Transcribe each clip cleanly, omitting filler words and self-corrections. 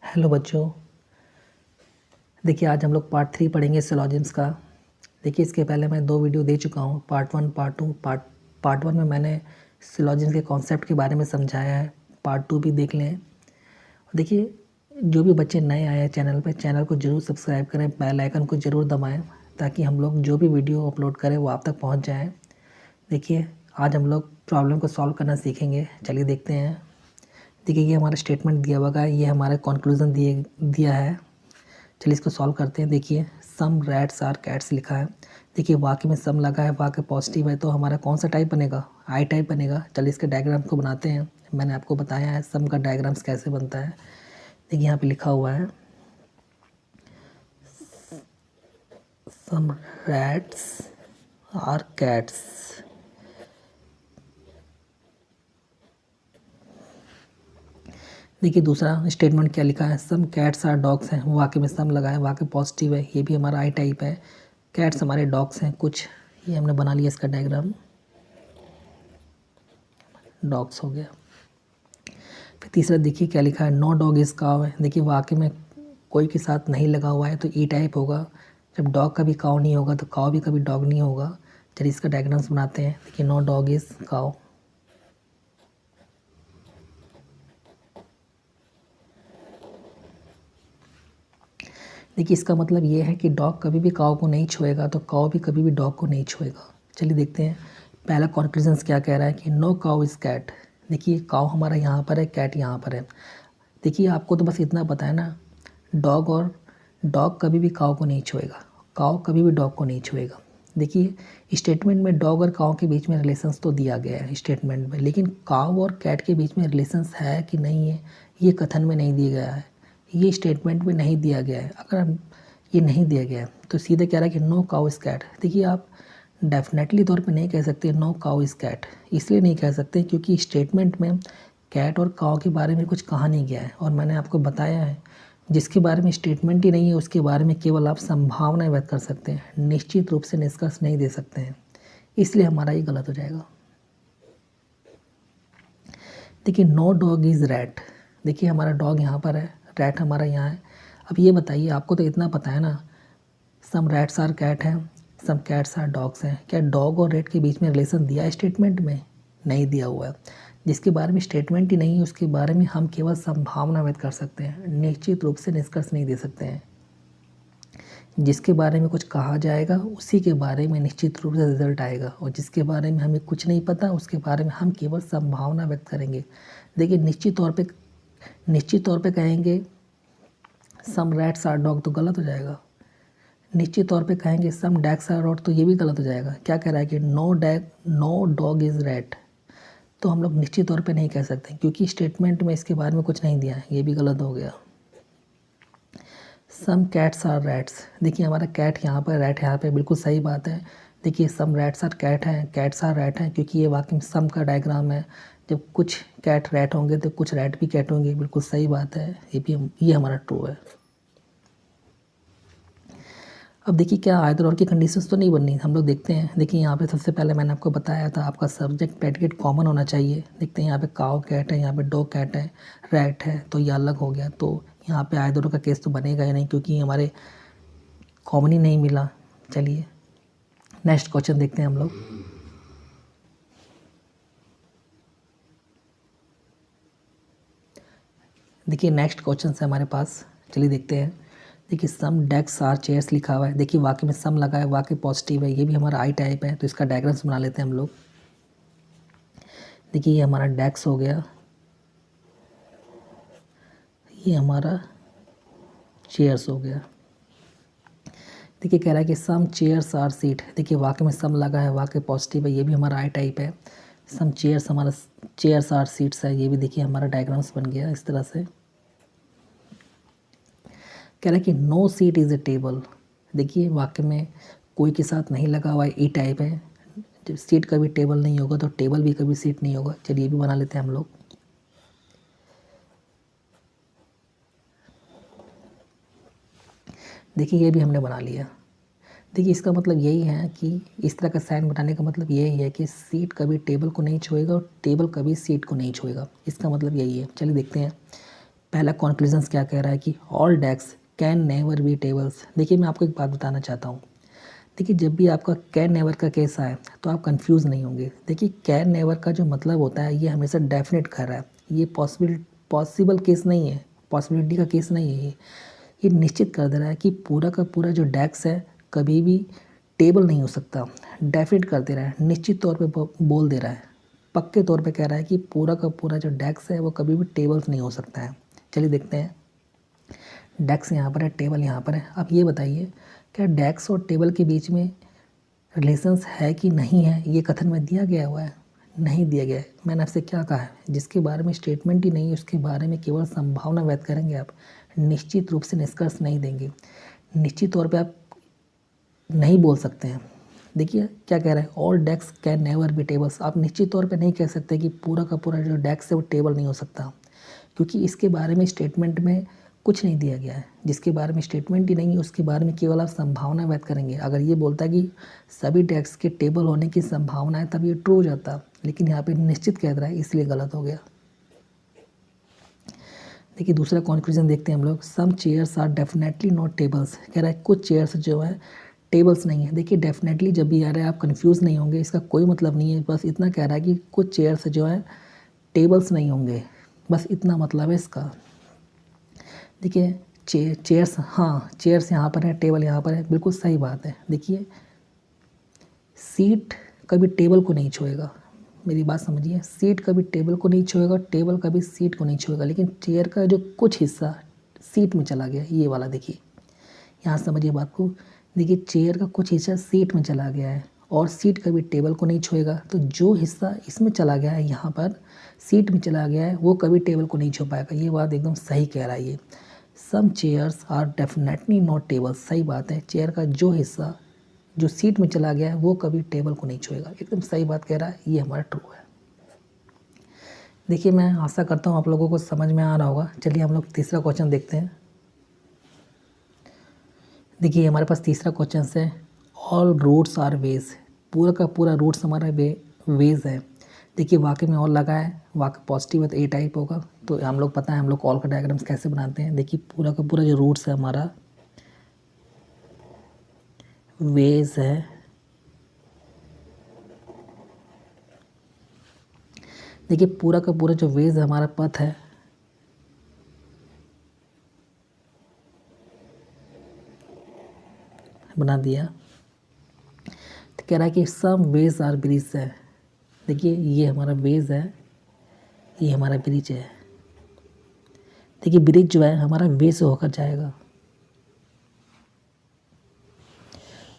Hello बच्चों। देखिए आज हम लोग पार्ट 3 पढ़ेंगे सिलॉजिम्स का। देखिए इसके पहले मैं 2 वीडियो दे चुका हूँ, पार्ट 1 पार्ट 2। पार्ट 1 में मैंने सिलॉजिम्स के कॉन्सेप्ट के बारे में समझाया है। पार्ट 2 भी देख लें। देखिए जो भी बच्चे नए आए हैं चैनल को ज़रूर सब्सक्राइब करें, बेल आइकन को ज़रूर दबाएँ ताकि हम लोग जो भी वीडियो अपलोड करें वो आप तक पहुँच जाए। देखिए आज हम लोग प्रॉब्लम को सॉल्व करना सीखेंगे। चलिए देखते हैं। देखिए ये हमारा स्टेटमेंट दिया हुआ है, ये हमारा कंक्लूजन दिया है। चलिए इसको सॉल्व करते हैं। देखिए सम रैट्स आर कैट्स लिखा है। देखिए वाक्य में सम लगा है, वाक्य पॉजिटिव है, तो हमारा कौन सा टाइप बनेगा? आई टाइप बनेगा। चलिए इसके डायग्राम को बनाते हैं। मैंने आपको बताया है सम का डायग्राम्स कैसे बनता है। देखिए यहाँ पे लिखा हुआ है सम रैट्स आर कैट्स। देखिए दूसरा स्टेटमेंट क्या लिखा है, सम कैट्स आर डॉग्स हैं। वाक्य में सम लगा है, वाक्य पॉजिटिव है, ये भी हमारा आई टाइप है। कैट्स हमारे डॉग्स हैं कुछ, ये हमने बना लिया इसका डायग्राम, डॉग्स हो गया। फिर तीसरा देखिए क्या लिखा है, नो डॉग इज़ काव है। देखिए वाक्य में कोई के साथ नहीं लगा हुआ है तो ई टाइप होगा। जब डॉग कभी काव नहीं होगा तो काव भी कभी डॉग नहीं होगा। चलिए इसका डायग्राम्स बनाते हैं। देखिए नो डॉग इज़ काव। देखिए इसका मतलब ये है कि डॉग कभी भी काव को नहीं छुएगा तो काव भी कभी भी डॉग को नहीं छुएगा। चलिए देखते हैं पहला कॉन्क्लूजन्स क्या कह रहा है कि नो काव इज़ कैट। देखिए काव हमारा यहाँ पर है, कैट यहाँ पर है। देखिए आपको तो बस इतना पता है ना, डॉग कभी भी काव को नहीं छुएगा, काव कभी भी डॉग को नहीं छुएगा। देखिए स्टेटमेंट में डॉग और काव के बीच में रिलेशंस तो दिया गया है स्टेटमेंट में, लेकिन काव और कैट के बीच में रिलेशंस है कि नहीं है ये कथन में नहीं दिया गया है, ये स्टेटमेंट में नहीं दिया गया है। अगर ये नहीं दिया गया है तो सीधे कह रहा है कि नो काउ इज़ कैट। देखिए आप डेफिनेटली तौर पे नहीं कह सकते नो काउ इज़ कैट। इसलिए नहीं कह सकते क्योंकि स्टेटमेंट में कैट और काउ के बारे में कुछ कहा नहीं गया है, और मैंने आपको बताया है जिसके बारे में स्टेटमेंट ही नहीं है उसके बारे में केवल आप संभावना व्यक्त कर सकते हैं, निश्चित रूप से निष्कर्ष नहीं दे सकते हैं। इसलिए हमारा ये गलत हो जाएगा। देखिए नो डॉग इज़ रैट। देखिए हमारा डॉग यहाँ पर है, रैट हमारा यहाँ है। अब ये बताइए, आपको तो इतना पता है ना, सम रैट्स आर कैट हैं, सम कैट्स आर डॉग्स हैं। क्या डॉग और रैट के बीच में रिलेशन दिया है स्टेटमेंट में? नहीं दिया हुआ है। जिसके बारे में स्टेटमेंट ही नहीं है उसके बारे में हम केवल संभावना व्यक्त कर सकते हैं, निश्चित रूप से निष्कर्ष नहीं दे सकते हैं। जिसके बारे में कुछ कहा जाएगा उसी के बारे में निश्चित रूप से रिजल्ट आएगा, और जिसके बारे में हमें कुछ नहीं पता उसके बारे में हम केवल संभावना व्यक्त करेंगे। देखिए निश्चित तौर पे कहेंगे सम रैट्स आर डॉग तो गलत हो जाएगा। निश्चित तौर पे कहेंगे सम डैग्स आर रॉट तो ये भी गलत हो जाएगा। क्या कह रहा है कि नो डॉग इज़ रैट, तो हम लोग निश्चित तौर पे नहीं कह सकते क्योंकि स्टेटमेंट में इसके बारे में कुछ नहीं दिया है, ये भी गलत हो गया। Some cats are rats. देखिए हमारा कैट यहाँ पर, रैट यहाँ पे, बिल्कुल सही बात है। देखिए सम रैट्स आर कैट हैं, कैट्स आर रैट हैं, क्योंकि ये वाकई में सम का डायग्राम है। जब कुछ कैट रैट होंगे तो कुछ रैट भी कैट होंगे, बिल्कुल सही बात है। ये हमारा ट्रू है। अब देखिए क्या आयदर और की कंडीशंस तो नहीं बननी, हम लोग देखते हैं। देखिए यहाँ पे सबसे पहले मैंने आपको बताया था आपका सब्जेक्ट प्रेडिकेट कॉमन होना चाहिए। देखते हैं यहाँ पे काव कैट है, यहाँ पे डॉग कैट है, रैट है, तो ये अलग हो गया। तो यहाँ पे आयदर का केस तो बनेगा ही नहीं क्योंकि हमारे कॉमन ही नहीं मिला। चलिए नेक्स्ट क्वेश्चन देखते हैं हम लोग। देखिए नेक्स्ट क्वेश्चन है हमारे पास, चलिए देखते हैं। देखिए सम डेस्क आर चेयर्स लिखा हुआ है। देखिए वाक्य में सम लगा है, वाक्य पॉजिटिव है, ये भी हमारा आई टाइप है, तो इसका डायग्राम्स बना लेते हैं हम लोग। देखिए ये हमारा डेस्क हो गया, ये हमारा चेयर्स हो गया। देखिए कह रहा है कि सम चेयर्स आर सीट। देखिए वाक्य में सम लगा है, वाक्य पॉजिटिव है, ये भी हमारा आई टाइप है। सम चेयर्स हमारा चेयर्स आर सीट्स है, ये भी देखिए हमारा डायग्राम्स बन गया इस तरह से। कह रहा है कि no seat is a table. देखिए वाक्य में कोई के साथ नहीं लगा हुआ है, ई टाइप है। जब सीट कभी टेबल नहीं होगा तो टेबल भी कभी सीट नहीं होगा। चलिए ये भी बना लेते हैं हम लोग। देखिए ये भी हमने बना लिया। देखिए इसका मतलब यही है कि इस तरह का साइन बनाने का मतलब यही है कि सीट कभी टेबल को नहीं छुएगा और टेबल कभी सीट को नहीं छुएगा, इसका मतलब यही है। चलिए देखते हैं पहला कॉन्क्लूजन्स क्या कह रहा है कि all desks can never be tables. देखिए मैं आपको एक बात बताना चाहता हूँ। देखिए जब भी आपका कैन नेवर का केस आए तो आप कंफ्यूज नहीं होंगे। देखिए कैन नेवर का जो मतलब होता है ये हमेशा डेफिनेट कर रहा है, ये पॉसिबल केस नहीं है, पॉसिबिलिटी का केस नहीं है। ये निश्चित कर दे रहा है कि पूरा का पूरा जो डैक्स है कभी भी टेबल नहीं हो सकता। डेफिनेट कर दे रहा है, निश्चित तौर पे बोल दे रहा है, पक्के तौर पे कह रहा है कि पूरा का पूरा जो डैक्स है वो कभी भी टेबल्स नहीं हो सकता है। चलिए देखते हैं। डैक्स यहाँ पर है, टेबल यहाँ पर है। अब ये बताइए क्या डैक्स और टेबल के बीच में रिलेशंस है कि नहीं है, ये कथन में दिया गया हुआ है? नहीं दिया गया है। मैंने आपसे क्या कहा है, जिसके बारे में स्टेटमेंट ही नहीं है उसके बारे में केवल संभावना व्यक्त करेंगे आप, निश्चित रूप से निष्कर्ष नहीं देंगे। निश्चित तौर पे आप नहीं बोल सकते हैं। देखिए क्या कह रहा है, all desks can never be tables. आप निश्चित तौर पे नहीं कह सकते कि पूरा का पूरा जो डेक्स है वो टेबल नहीं हो सकता, क्योंकि इसके बारे में स्टेटमेंट में कुछ नहीं दिया गया है। जिसके बारे में स्टेटमेंट ही नहीं है उसके बारे में केवल आप संभावना व्यक्त करेंगे। अगर ये बोलता है कि सभी डेक्स के टेबल होने की संभावना है तब ये ट्रू हो जाता, लेकिन यहाँ पे निश्चित कह रहा है इसलिए गलत हो गया। देखिए दूसरा कॉन्क्लूजन देखते हैं हम लोग। Some chairs are definitely not tables. कह रहा है कुछ चेयर्स जो है टेबल्स नहीं है। देखिए डेफिनेटली जब भी आ रहा है आप कंफ्यूज नहीं होंगे, इसका कोई मतलब नहीं है, बस इतना कह रहा है कि कुछ चेयर्स जो है टेबल्स नहीं होंगे, बस इतना मतलब है इसका। देखिए चेयर्स, हाँ चेयर्स यहाँ पर है, टेबल यहाँ पर है, बिल्कुल सही बात है। देखिए सीट कभी टेबल को नहीं छुएगा, मेरी बात समझिए, सीट कभी टेबल को नहीं छुएगा, टेबल कभी सीट को नहीं छुएगा, लेकिन चेयर का जो कुछ हिस्सा सीट में चला गया, ये वाला देखिए, यहाँ समझिए बात को। देखिए चेयर का कुछ हिस्सा सीट में चला गया है और सीट कभी टेबल को नहीं छुएगा, तो जो हिस्सा इसमें चला गया है, यहाँ पर सीट में चला गया है, वो कभी टेबल को नहीं छू पाएगा। ये बात एकदम सही कह रहा है ये। Some chairs are definitely not table. सही बात है, चेयर का जो हिस्सा जो सीट में चला गया है वो कभी टेबल को नहीं छुएगा, एकदम सही बात कह रहा है, ये हमारा ट्रू है। देखिए मैं आशा करता हूँ आप लोगों को समझ में आ रहा होगा। चलिए हम लोग तीसरा क्वेश्चन देखते हैं। देखिए हमारे पास तीसरा क्वेश्चन है, ऑल रूट्स आर वेज। पूरा का पूरा रूट्स हमारा वेज है। देखिए वाक्य में और लगा है, वाक्य पॉजिटिव है तो ए टाइप होगा। तो हम लोग पता है हम लोग ऑल का डायग्राम्स कैसे बनाते हैं। देखिए पूरा का पूरा जो रूट्स है हमारा वेज है। देखिए पूरा का पूरा जो वेज है हमारा पथ है। बना दिया। तो कह रहा है कि सम वेज आर ब्रिज है। देखिए ये हमारा वेज है, ये हमारा ब्रिज है। देखिए ब्रिज जो है हमारा वे से होकर जाएगा।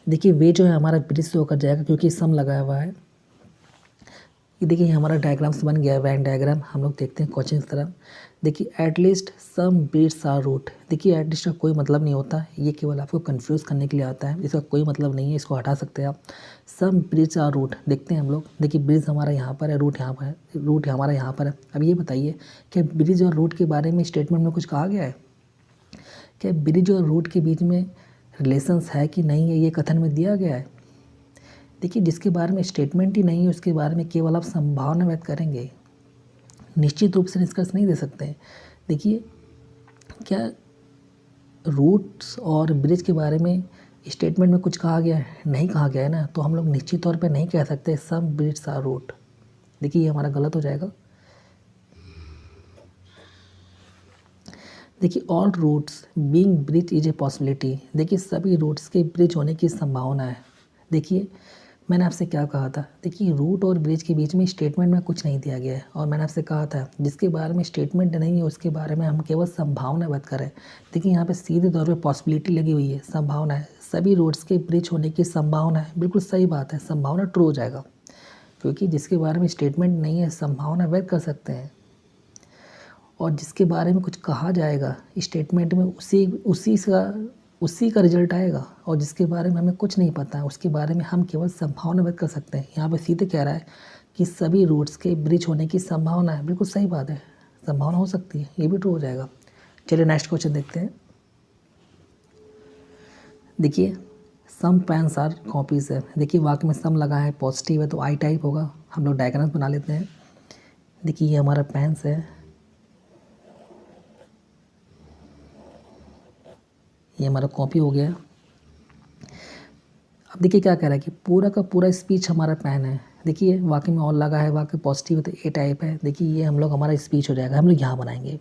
देखिए वे जो है हमारा ब्रिज से होकर जाएगा क्योंकि सम लगाया हुआ है। ये देखिए हमारा डायग्राम्स बन गया है, वैन डायग्राम। हम लोग देखते हैं क्वेश्चन की तरफ। देखिए at least some birds are root. देखिए एटलीस्ट का कोई मतलब नहीं होता, ये केवल आपको कंफ्यूज करने के लिए आता है, इसका कोई मतलब नहीं है, इसको हटा सकते हैं आप। सम ब्रिड्स आर रूट देखते हैं हम लोग। देखिए ब्रिज हमारा यहाँ पर है, रूट यहाँ पर है, रूट हमारा यहाँ पर है। अब ये बताइए क्या ब्रिज और रूट के बारे में स्टेटमेंट में कुछ कहा गया है? क्या ब्रिज और रूट के बीच में रिलेशंस है कि नहीं है, ये कथन में दिया गया है? देखिए जिसके बारे में स्टेटमेंट ही नहीं है उसके बारे में केवल आप संभावना व्यक्त करेंगे, निश्चित रूप से निष्कर्ष नहीं दे सकते। देखिए क्या रूट्स और ब्रिज के बारे में स्टेटमेंट में कुछ कहा गया है? नहीं कहा गया है ना, तो हम लोग निश्चित तौर पे नहीं कह सकते सम ब्रिड्स आर रूट। देखिए ये हमारा गलत हो जाएगा। देखिए all roots being bridge is a possibility. देखिए सभी रूट्स के ब्रिज होने की संभावना है। देखिए मैंने आपसे क्या कहा था, देखिए रूट और ब्रिज के बीच में स्टेटमेंट में कुछ नहीं दिया गया है, और मैंने आपसे कहा था जिसके बारे में स्टेटमेंट नहीं है उसके बारे में हम केवल संभावना व्यक्त करें। देखिए यहाँ पे सीधे तौर पे पॉसिबिलिटी लगी हुई है, संभावना है, सभी रूट्स के ब्रिज होने की संभावना है। बिल्कुल सही बात है, संभावना ट्रू हो जाएगा, क्योंकि जिसके बारे में स्टेटमेंट नहीं है संभावना व्यक्त कर सकते हैं, और जिसके बारे में कुछ कहा जाएगा स्टेटमेंट में उसी का रिजल्ट आएगा, और जिसके बारे में हमें कुछ नहीं पता है उसके बारे में हम केवल संभावना व्यक्त कर सकते हैं। यहाँ पे सीधे कह रहा है कि सभी रूट्स के ब्रिज होने की संभावना है। बिल्कुल सही बात है, संभावना हो सकती है, ये भी ट्रू हो जाएगा। चलिए नेक्स्ट क्वेश्चन देखते हैं। देखिए सम पेन्स आर कॉपीज है। देखिए वाक्य में सम लगा है, पॉजिटिव है तो आई टाइप होगा। हम लोग डायग्राम बना लेते हैं। देखिए ये हमारा पेन्स है, ये हमारा कॉपी हो गया। अब देखिए क्या कह रहा है कि पूरा का पूरा स्पीच हमारा पेन है। देखिए वाकई में ऑल लगा है, वाकई पॉजिटिव है तो ए टाइप है। देखिए ये हम लोग हमारा स्पीच हो जाएगा, हम लोग यहाँ बनाएंगे।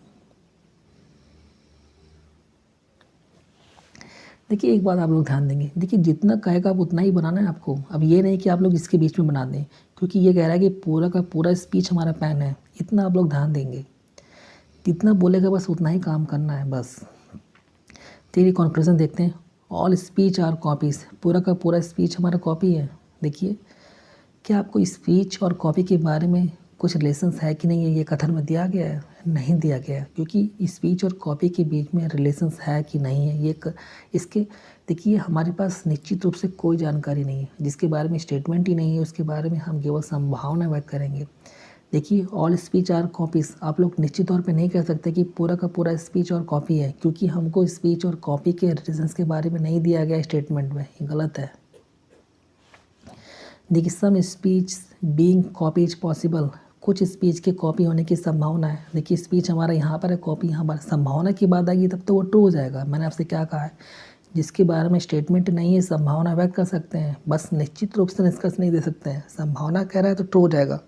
देखिए एक बात आप लोग ध्यान देंगे, देखिए जितना कहेगा आप उतना ही बनाना है आपको। अब ये नहीं कि आप लोग इसके बीच में बना दें, क्योंकि ये कह रहा है कि पूरा का पूरा स्पीच हमारा पेन है। इतना आप लोग ध्यान देंगे, जितना बोलेगा बस उतना ही काम करना है बस। तेरी कॉन्क्लूजन देखते हैं। ऑल स्पीच आर कॉपीज़, पूरा का पूरा स्पीच हमारा कॉपी है। देखिए क्या आपको स्पीच और कॉपी के बारे में कुछ रिलेशंस है कि नहीं है, ये कथन में दिया गया है? नहीं दिया गया है, क्योंकि स्पीच और कॉपी के बीच में रिलेशंस है कि नहीं है ये इसके देखिए हमारे पास निश्चित रूप से कोई जानकारी नहीं है। जिसके बारे में स्टेटमेंट ही नहीं है उसके बारे में हम केवल संभावना व्यक्त करेंगे। देखिए ऑल स्पीच आर कॉपीज़, आप लोग निश्चित तौर पे नहीं कह सकते कि पूरा का पूरा स्पीच और कॉपी है, क्योंकि हमको स्पीच और कॉपी के रिलेशंस के बारे में नहीं दिया गया स्टेटमेंट में। ये गलत है। देखिए some speech being copy is possible, कुछ स्पीच के कॉपी होने की संभावना है। देखिए स्पीच हमारा यहाँ पर है, कॉपी यहाँ पर। संभावना की बात आएगी तब तो वो ट्रू हो जाएगा। मैंने आपसे क्या कहा है, जिसके बारे में स्टेटमेंट नहीं है संभावना व्यक्त कर सकते हैं, बस निश्चित रूप से निष्कर्ष नहीं दे सकते हैं। संभावना कह रहा है तो ट्रू हो जाएगा।